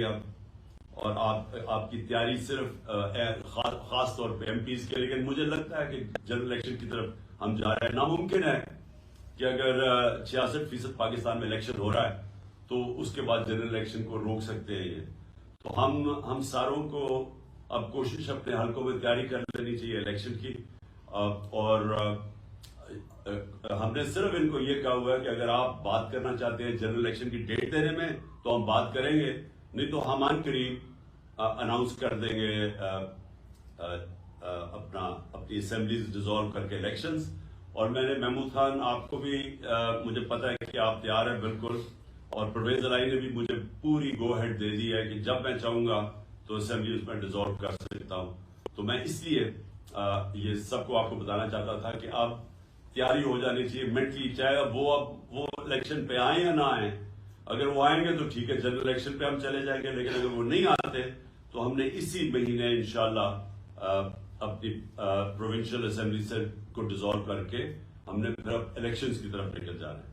अब, और आपकी तैयारी सिर्फ खास तौर पे एमपीज के, लेकिन मुझे लगता है कि जनरल इलेक्शन की तरफ हम जा रहे हैं। नामुमकिन है कि अगर 66% पाकिस्तान में इलेक्शन हो रहा है तो उसके बाद जनरल इलेक्शन को रोक सकते हैं ये। तो हम सारों को अब कोशिश अपने हलकों में तैयारी कर लेनी चाहिए इलेक्शन की, और हमने सिर्फ इनको ये कहा हुआ है कि अगर आप बात करना चाहते हैं जनरल इलेक्शन की डेट देने में तो हम बात करेंगे, नहीं तो हम आन करीब अनाउंस कर देंगे अपनी असेंबलीज डिसॉल्व करके इलेक्शंस। और मैंने महमूद खान आपको भी मुझे पता है कि आप तैयार हैं बिल्कुल, और परवेज अलाई ने भी मुझे पूरी गो हेड दे दी है कि जब मैं चाहूंगा तो असेंबलीज में डिसॉल्व कर सकता हूं। तो मैं इसलिए ये सबको आपको बताना चाहता था कि अब तैयारी हो जानी चाहिए मेंटली, चाहे अब वो इलेक्शन पे आए या ना आए। अगर वो आएंगे तो ठीक है, जनरल इलेक्शन पे हम चले जाएंगे, लेकिन अगर वो नहीं आते तो हमने इसी महीने इंशाल्लाह अपनी प्रोविंशियल असेंबली से को डिसॉल्व करके हमने फिर इलेक्शंस की तरफ निकल जाना है।